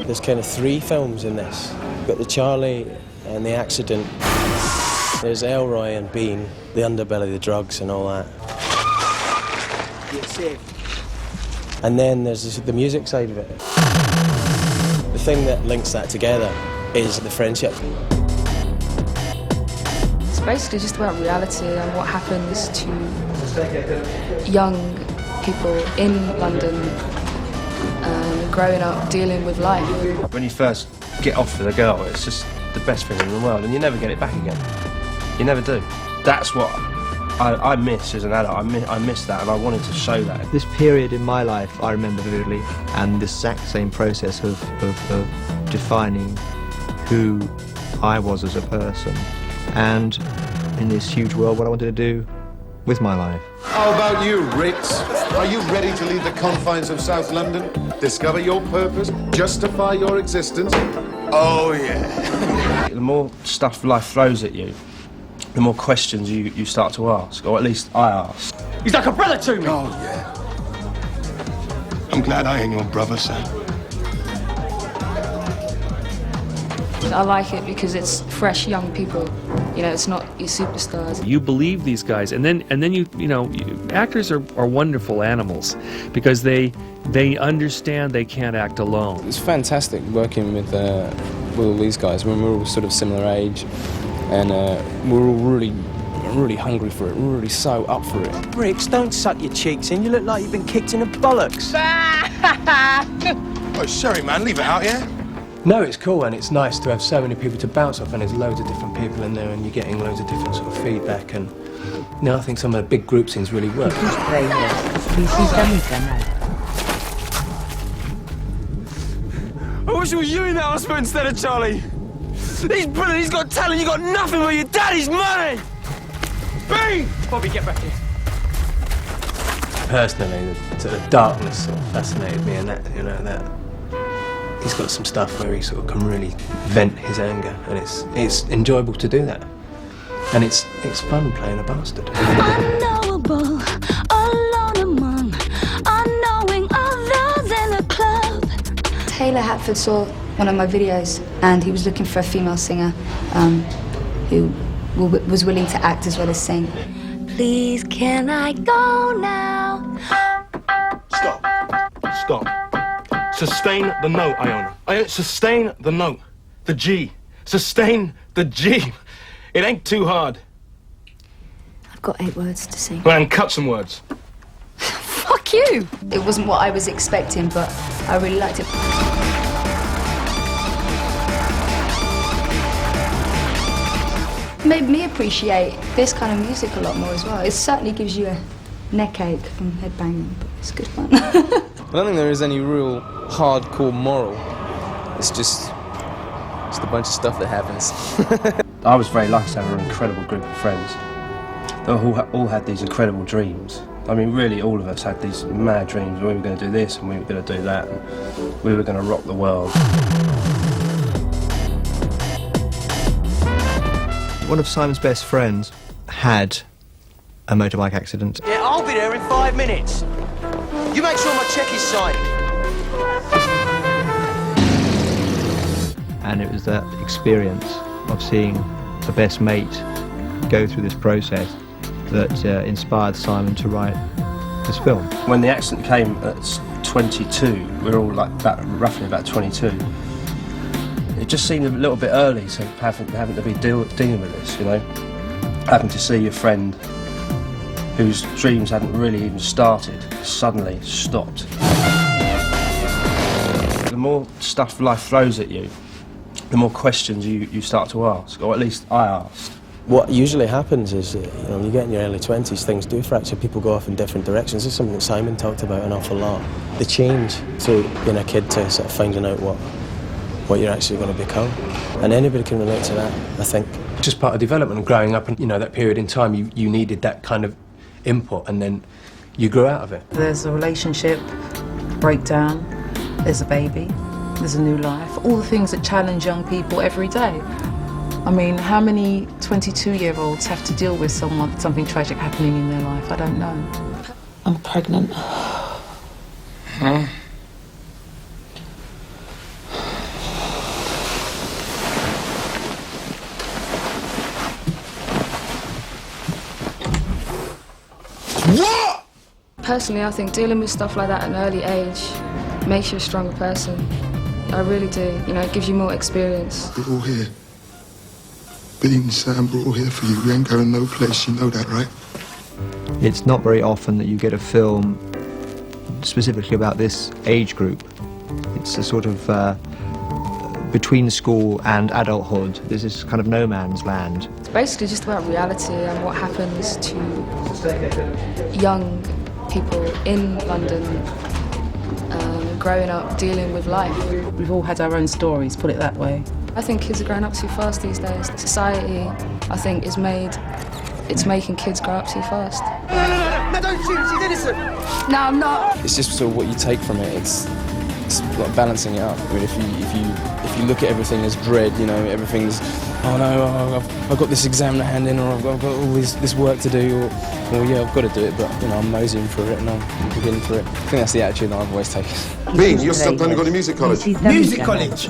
There's kind of 3 films in this. You've got the Charlie and the accident. There's Elroy and Bean, the underbelly, the drugs and all that. And then there's the music side of it. The thing that links that together is the friendship. It's basically just about reality and what happens to young people in London growing up, dealing with life. When you first get off with a girl, it's just the best thing in the world, and you never get it back again. You never do. That's what I miss as an adult. I miss that, and I wanted to show that. This period in my life I remember vividly, and this exact same process of defining who I was as a person, and in this huge world what I wanted to do with my life. How about you, Ritz? Are you ready to leave the confines of South London? Discover your purpose? Justify your existence? Oh, yeah. The more stuff life throws at you, the more questions you start to ask, or at least I ask. He's like a brother to me! Oh, yeah. I'm glad I ain't your brother, son. I like it because it's fresh young people. You know, it's not your superstars. You believe these guys, and then actors are wonderful animals because they understand they can't act alone. It's fantastic working with all these guys when we're all sort of similar age, and we're all really hungry for it. We're really so up for it. Bricks, don't suck your cheeks in. You look like you've been kicked in the bollocks. Oh, sorry, man. Leave it out, yeah? No, it's cool, and it's nice to have so many people to bounce off, and there's loads of different people in there, and you're getting loads of different sort of feedback, and I think some of the big group scenes really work. I wish it was you in that hospital instead of Charlie. He's brilliant, he's got talent, you got nothing but your daddy's money! Bean! Bobby, get back here. Personally, the sort of darkness sort of fascinated me, and that, that he's got some stuff where he sort of can really vent his anger, and it's enjoyable to do that, and it's fun playing a bastard. Unknowable, alone among unknowing others in a club. Taylor Hatford saw one of my videos and he was looking for a female singer who was willing to act as well as sing. Please, can I go now? Stop. Sustain the note, Iona. Sustain the note. The G. Sustain the G. It ain't too hard. I've got 8 words to sing. Well, and cut some words. Fuck you! It wasn't what I was expecting, but I really liked it. Made me appreciate this kind of music a lot more as well. It certainly gives you a neck ache from headbanging, but it's good fun. I don't think there is any real hardcore moral. It's just a bunch of stuff that happens. I was very lucky to have an incredible group of friends. They all had these incredible dreams. I mean, really, all of us had these mad dreams. We were going to do this and we were going to do that, and we were going to rock the world. One of Simon's best friends had a motorbike accident. Yeah, I'll be there in 5 minutes. You make sure my cheque is signed. And it was that experience of seeing the best mate go through this process that inspired Simon to write this film. When the accident came at 22, we were all like roughly about 22. It just seemed a little bit early to having to be dealing with this, having to see your friend whose dreams hadn't really even started suddenly stopped. The more stuff life throws at you, the more questions you start to ask, or at least I asked. What usually happens is, when you get in your early 20s, things do fracture, people go off in different directions. This is something that Simon talked about an awful lot. The change to being a kid to sort of finding out what you're actually going to become. And anybody can relate to that, I think. Just part of development and growing up, and that period in time, you needed that kind of input, and then you grew out of it. There's a relationship breakdown, there's a baby, there's a new life, all the things that challenge young people every day. I mean, how many 22-year-olds have to deal with something tragic happening in their life? I don't know. I'm pregnant. Huh? What? Personally, I think dealing with stuff like that at an early age makes you a stronger person. I really do. You know, it gives you more experience. We're all here. Billy and Sam, we're all here for you. We ain't going no place, you know that, right? It's not very often that you get a film specifically about this age group. It's a sort of between school and adulthood. This is kind of no man's land. It's basically just about reality and what happens to young people in London growing up, dealing with life. We've all had our own stories, put it that way. I think kids are growing up too fast these days. Society, I think, it's making kids grow up too fast. No, don't shoot, she's innocent! No, I'm not. It's just sort of what you take from it. It's like balancing it up. I mean, if you look at everything as dread, you know, everything's, oh no, I've got this exam to hand in, or I've got all this work to do, or yeah, I've got to do it, but you know, I'm moseying through it and I'm beginning through it. I think that's the attitude that I've always taken. Bean, you're still planning to go to music college? Music college?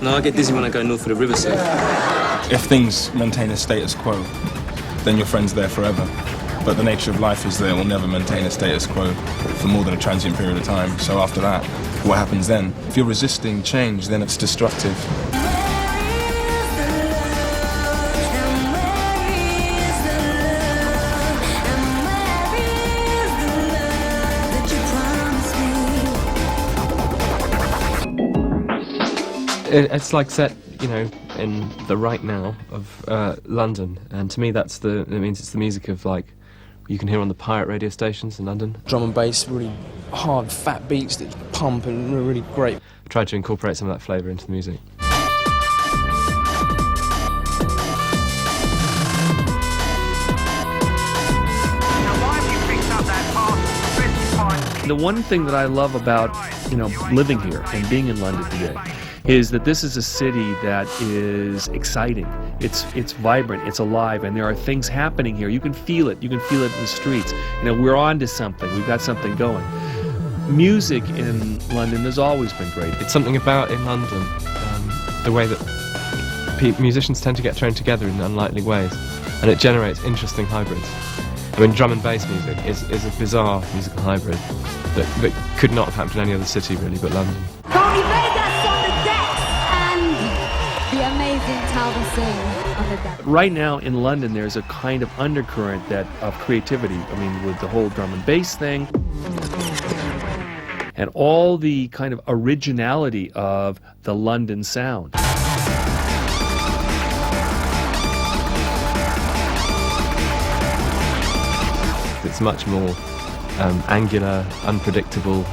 No, I get dizzy when I go north of the riverside. If things maintain a status quo, then your friend's there forever. But the nature of life is that it will never maintain a status quo for more than a transient period of time. So after that, what happens then? If you're resisting change, then it's destructive. It's like set, you know, in the right now of London, and to me it means it's the music of, like, you can hear on the pirate radio stations in London. Drum and bass, really hard, fat beats that pump and really great. I tried to incorporate some of that flavour into the music. The one thing that I love about, you know, living here and being in London today is that this is a city that is exciting. It's vibrant, it's alive, and there are things happening here. You can feel it. You can feel it in the streets. You know, we're on to something. We've got something going. Music in London has always been great. It's something about in London, the way that musicians tend to get thrown together in unlikely ways, and it generates interesting hybrids. I mean, drum and bass music is a bizarre musical hybrid that could not have happened in any other city, really, but London. Tony Vegas on the decks and the amazing Talbot Singh on the deck. Right now in London, there's a kind of undercurrent of creativity. I mean, with the whole drum and bass thing, and all the kind of originality of the London sound. It's much more angular, unpredictable,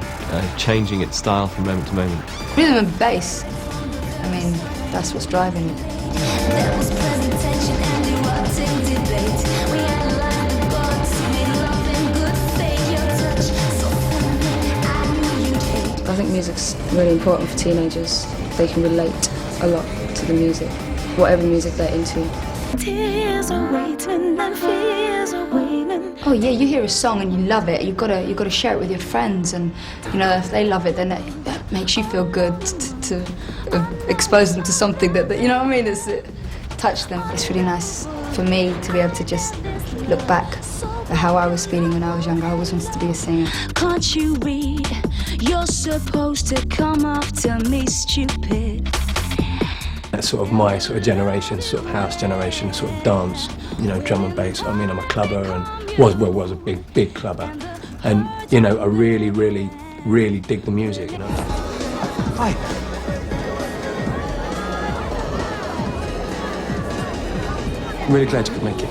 changing its style from moment to moment. Rhythm and bass, I mean, that's what's driving it. There was presentation and erupting debate. We had boats, made love in good faith. Your touch, so I knew you'd hate. I think music's really important for teenagers. They can relate a lot to the music, whatever music they're into. Tears are waiting and fears are waiting. Oh yeah, you hear a song and you love it. You've got to share it with your friends, and you know, if they love it, then that makes you feel good to expose them to something that you know what I mean. It's touch them. It's really nice for me to be able to just look back at how I was feeling when I was younger. I always wanted to be a singer. Can't you read? You're supposed to come after me, stupid. That's sort of my sort of generation, sort of house generation, sort of dance, you know, drum and bass. I mean, I'm a clubber and was a big clubber, and you know, I really dig the music, you know. Hi. I'm really glad you could make it.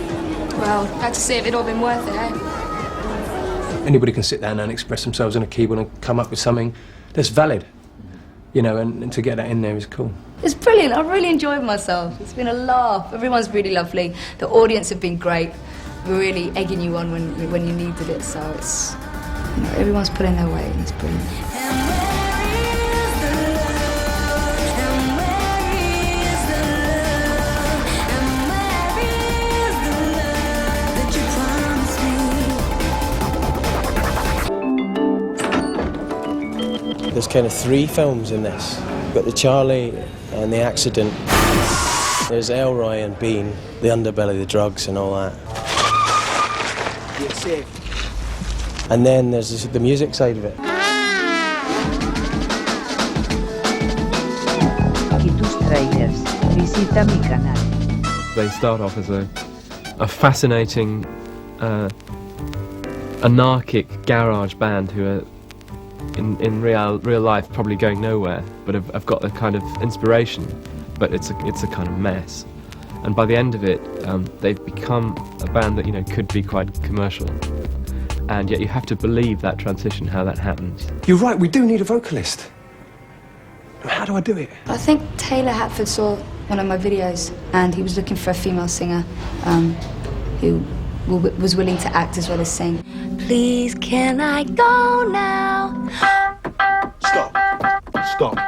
Well, glad to see if it'd all been worth it, eh? Anybody can sit down and express themselves on a keyboard and come up with something that's valid, you know, and to get that in there is cool. It's brilliant. I really enjoyed myself. It's been a laugh. Everyone's really lovely. The audience have been great. We're really egging you on when you needed it. So it's, you know, everyone's putting their weight, and it's brilliant. There's kind of 3 films in this. You've got the Charlie and the accident. There's Elroy and Bean, the underbelly, the drugs and all that. you're safe. And then there's the music side of it. Kitustrailers, visita mi canal. They start off as a fascinating, anarchic garage band who are in real life probably going nowhere, but have got a kind of inspiration, but it's a kind of mess. And by the end of it, they've become a band that, you know, could be quite commercial. And yet you have to believe that transition, how that happens. You're right, we do need a vocalist. How do I do it? I think Taylor Hatford saw one of my videos and he was looking for a female singer who was willing to act as well as sing. Please, can I go now? Stop. Stop.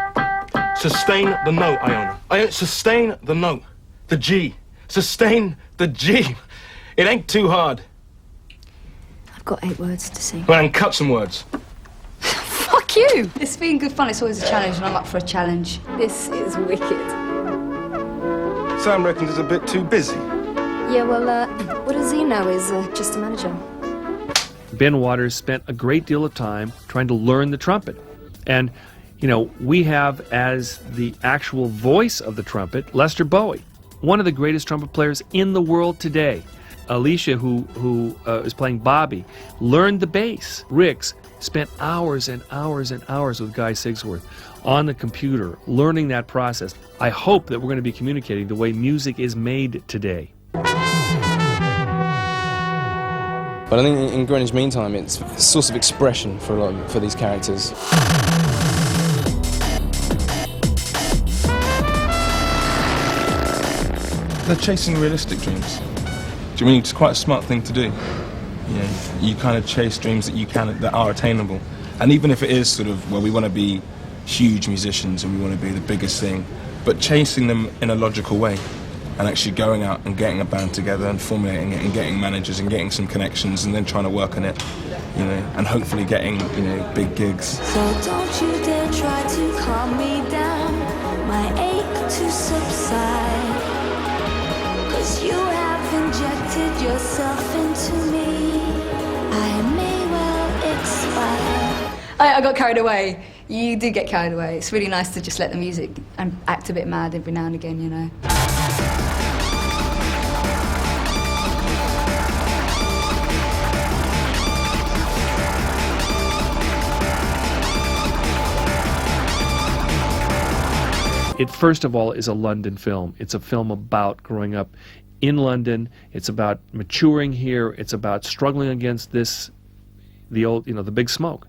Sustain the note, Iona. Sustain the note. The G. Sustain the G. It ain't too hard. I've got 8 words to sing. Well, then cut some words. Fuck you! It's been good fun, it's always a challenge and I'm up for a challenge. This is wicked. Sam reckons it's a bit too busy. Yeah, well, what does he know is just a manager. Ben Waters spent a great deal of time trying to learn the trumpet. And, you know, we have as the actual voice of the trumpet, Lester Bowie, one of the greatest trumpet players in the world today. Alicia, who is playing Bobby, learned the bass. Rix spent hours and hours and hours with Guy Sigsworth on the computer, learning that process. I hope that we're going to be communicating the way music is made today. But I think in Greenwich Meantime, it's a source of expression for these characters. They're chasing realistic dreams. Do you mean it's quite a smart thing to do? You know, you kind of chase dreams that are attainable, and even if it is sort of, well, we want to be huge musicians and we want to be the biggest thing, but chasing them in a logical way, and actually going out and getting a band together and formulating it and getting managers and getting some connections and then trying to work on it, you know, and hopefully getting, you know, big gigs. So don't you dare try to calm me down, my ache to subside, 'cause you have injected yourself into me, I may well expire. I got carried away. You do get carried away. It's really nice to just let the music and act a bit mad every now and again, you know. It first of all is a London film. It's a film about growing up in London. It's about maturing here. It's about struggling against the old, you know, the big smoke.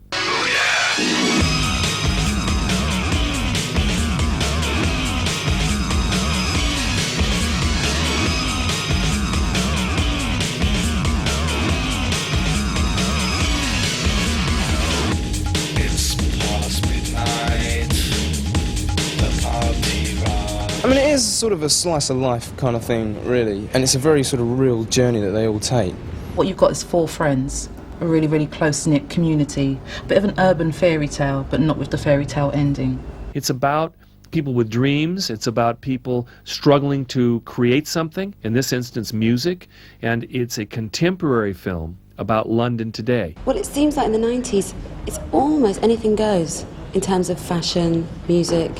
I mean, it is sort of a slice of life kind of thing, really, and it's a very sort of real journey that they all take. What you've got is 4 friends, a really, really close-knit community, a bit of an urban fairy tale, but not with the fairy tale ending. It's about people with dreams. It's about people struggling to create something, in this instance music, and it's a contemporary film about London today. Well, it seems like in the 90s, it's almost anything goes in terms of fashion, music.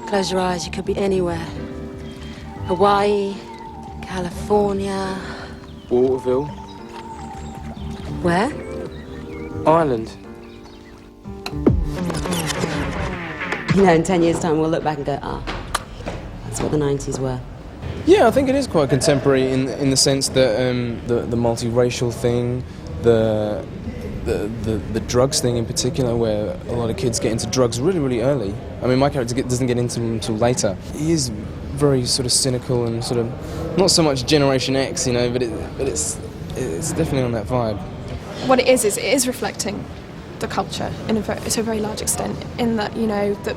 Close your eyes, you could be anywhere. Hawaii, California. Waterville. Where? Ireland. You know, in 10 years' time, we'll look back and go, that's what the 90s were. Yeah, I think it is quite contemporary in the sense that the multiracial thing, the drugs thing in particular, where a lot of kids get into drugs really, really early. I mean, my character doesn't get into them until later. He is very sort of cynical and sort of, not so much Generation X, you know, but it's definitely on that vibe. What it is reflecting the culture to a very large extent, in that, you know, that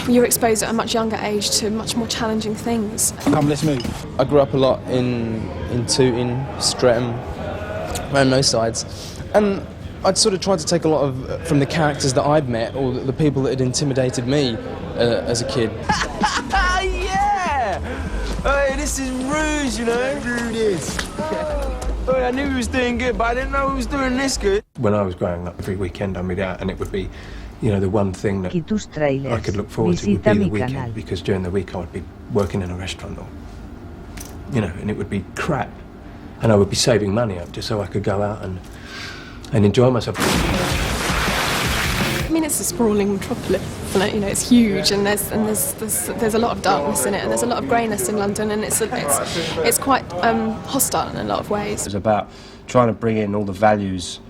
you're exposed at a much younger age to much more challenging things. Come, let's move. I grew up a lot in Tooting, Streatham, around those sides, and I'd sort of tried to take a lot of from the characters that I'd met, or the people that had intimidated me as a kid. Yeah! Hey, this is Rouge, you know? Rude is. Hey, way. I knew he was doing good, but I didn't know he was doing this good. When I was growing up, every weekend I'd be out, and it would be, you know, the one thing that Kitustrailers, I could look forward to would visita be the mi weekend, canal. because during the week I would be working in a restaurant, or, you know, and it would be crap, and I would be saving money up just so I could go out and enjoy myself. I mean, it's a sprawling metropolis, isn't it? You know, it's huge, and there's a lot of darkness in it, and there's a lot of greyness in London, and it's quite hostile in a lot of ways. It's about trying to bring in all the values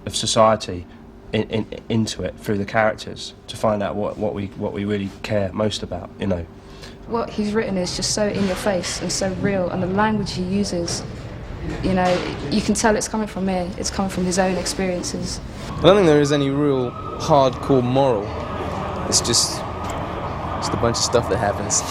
of society into it through the characters, to find out what we really care most about, you know. What he's written is just so in your face and so real, and the language he uses, you know, you can tell it's coming from here, it's coming from his own experiences. I don't think there is any real hardcore moral. It's just a bunch of stuff that happens.